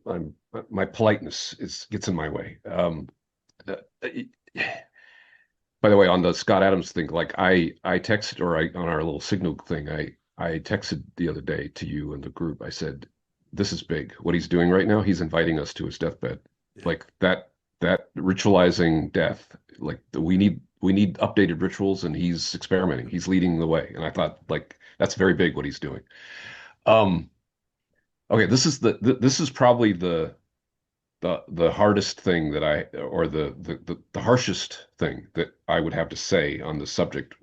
I'm my politeness is gets in my way. Uh, by the way, on the Scott Adams thing, like I texted or I on our little signal thing, I texted the other day to you and the group. I said, "This is big. What he's doing right now, he's inviting us to his deathbed. Yeah. Like that ritualizing death. Like we need updated rituals, and he's experimenting. He's leading the way." And I thought, like, that's very big what he's doing. Um, okay, this is probably the hardest thing that I or the harshest thing that I would have to say on the subject,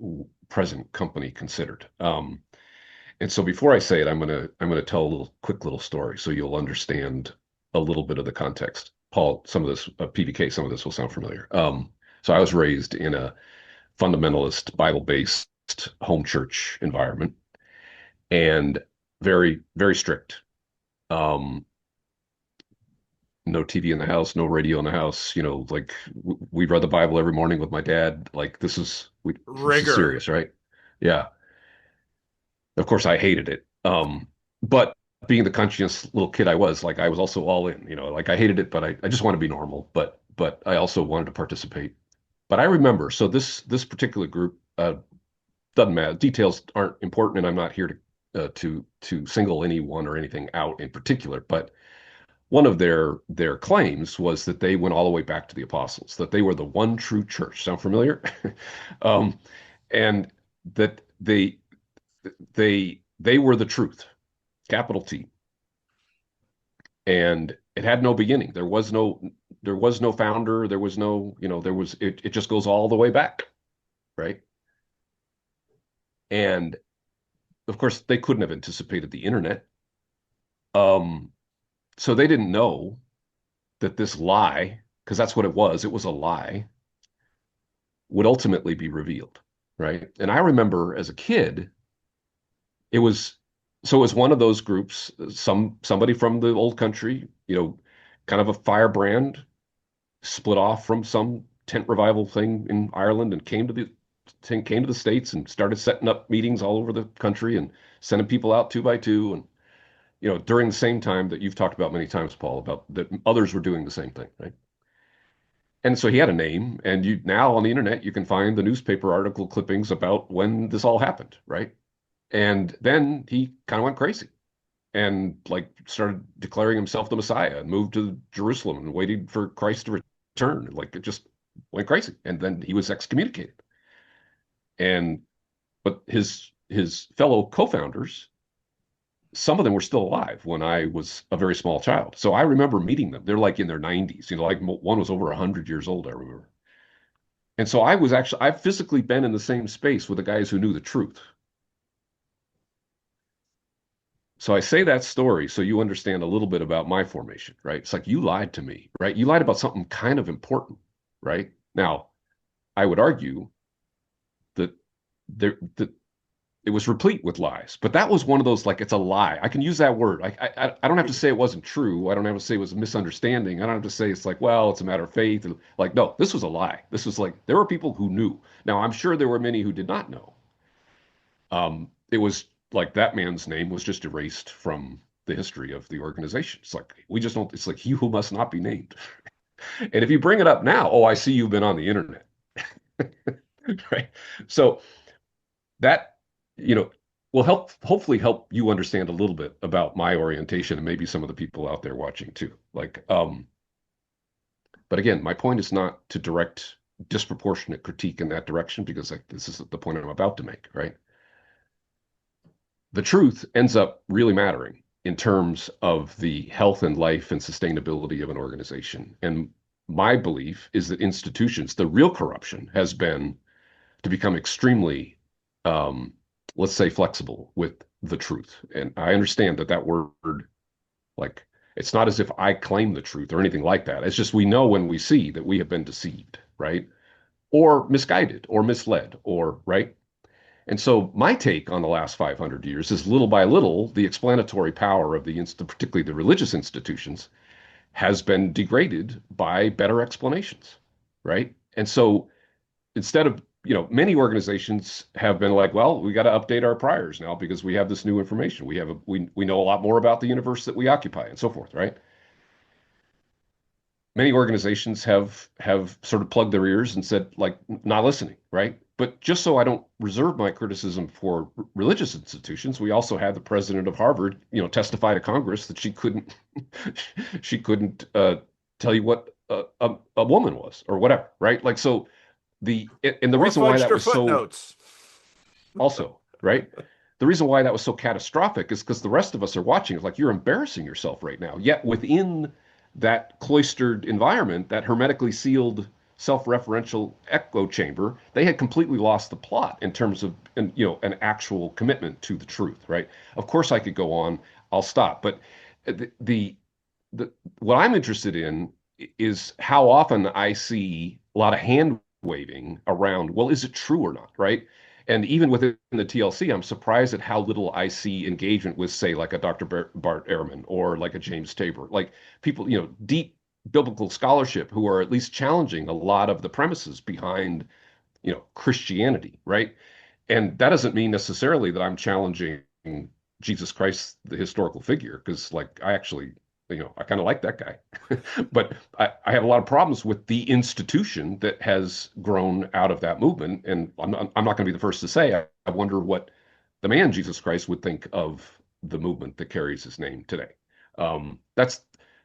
present company considered. And so before I say it, I'm gonna tell a quick little story so you'll understand a little bit of the context. Paul, some of this PBK, some of this will sound familiar. So I was raised in a fundamentalist Bible-based home church environment and very, very strict. Um, no TV in the house, no radio in the house. Like we read the Bible every morning with my dad. Like this is Rigor. serious, right? Yeah. Of course, I hated it. But being the conscientious little kid I was, like I was also all in. Like I hated it, but I just want to be normal. But I also wanted to participate. But I remember, so this particular group doesn't matter. Details aren't important, and I'm not here to single anyone or anything out in particular. But one of their claims was that they went all the way back to the apostles, that they were the one true church. Sound familiar? um, and that they were the truth, capital T, and it had no beginning. There was no founder. There was no there was it just goes all the way back, right? And of course they couldn't have anticipated the internet. Um, so they didn't know that this lie, because that's what it was a lie, would ultimately be revealed, right? And I remember as a kid, it was it was one of those groups, somebody from the old country, kind of a firebrand, split off from some tent revival thing in Ireland and came to the States and started setting up meetings all over the country and sending people out two by two and during the same time that you've talked about many times, Paul, about that others were doing the same thing, right? And so he had a name, and you now on the internet you can find the newspaper article clippings about when this all happened, right? And then he kind of went crazy and like started declaring himself the Messiah and moved to Jerusalem and waited for Christ to return. Like it just went crazy. And then he was excommunicated. And but his fellow co-founders, some of them were still alive when I was a very small child. So I remember meeting them. They're like in their 90s, like one was over 100 years old, I remember. And so I've physically been in the same space with the guys who knew the truth. So I say that story so you understand a little bit about my formation, right? It's like you lied to me, right? You lied about something kind of important, right? Now, I would argue that that it was replete with lies, but that was one of those like it's a lie. I can use that word. I don't have to say it wasn't true. I don't have to say it was a misunderstanding. I don't have to say it's like, well, it's a matter of faith. Like, no, this was a lie. This was like there were people who knew. Now, I'm sure there were many who did not know. It was like that man's name was just erased from the history of the organization. It's like we just don't. It's like he who must not be named. And if you bring it up now, oh, I see you've been on the internet, right? So that you know will hopefully help you understand a little bit about my orientation and maybe some of the people out there watching too. But again, my point is not to direct disproportionate critique in that direction because like this is the point I'm about to make, right? The truth ends up really mattering in terms of the health and life and sustainability of an organization. And my belief is that institutions, the real corruption has been to become extremely, um, let's say, flexible with the truth. And I understand that word, like, it's not as if I claim the truth or anything like that. It's just we know when we see that we have been deceived, right? Or misguided or misled, or, right? And so my take on the last 500 years is little by little, the explanatory power of particularly the religious institutions, has been degraded by better explanations, right? And so instead of, many organizations have been like, well, we got to update our priors now because we have this new information. We know a lot more about the universe that we occupy and so forth, right? many organizations have sort of plugged their ears and said, like, not listening, right? But just so I don't reserve my criticism for religious institutions, we also had the president of Harvard, testify to Congress that she couldn't tell you what a woman was or whatever, right? Like, so and the Or reason why fudged that her was so footnotes. also, right? The reason why that was so catastrophic is because the rest of us are watching. It's like you're embarrassing yourself right now. Yet within that cloistered environment, that hermetically sealed self-referential echo chamber, they had completely lost the plot in terms of an actual commitment to the truth, right? Of course, I could go on. I'll stop. But the the, the what I'm interested in is how often I see a lot of hand waving around, well, is it true or not, right? And even within the TLC, I'm surprised at how little I see engagement with, say, like a Dr. Bart Ehrman or like a James Tabor, like people, deep biblical scholarship who are at least challenging a lot of the premises behind, Christianity, right? And that doesn't mean necessarily that I'm challenging Jesus Christ, the historical figure, because like I actually, I kind of like that guy. But I have a lot of problems with the institution that has grown out of that movement. And I'm not going to be the first to say, I wonder what the man Jesus Christ would think of the movement that carries his name today.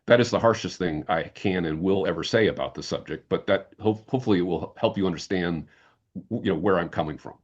That is the harshest thing I can and will ever say about the subject, but that hopefully it will help you understand, where I'm coming from.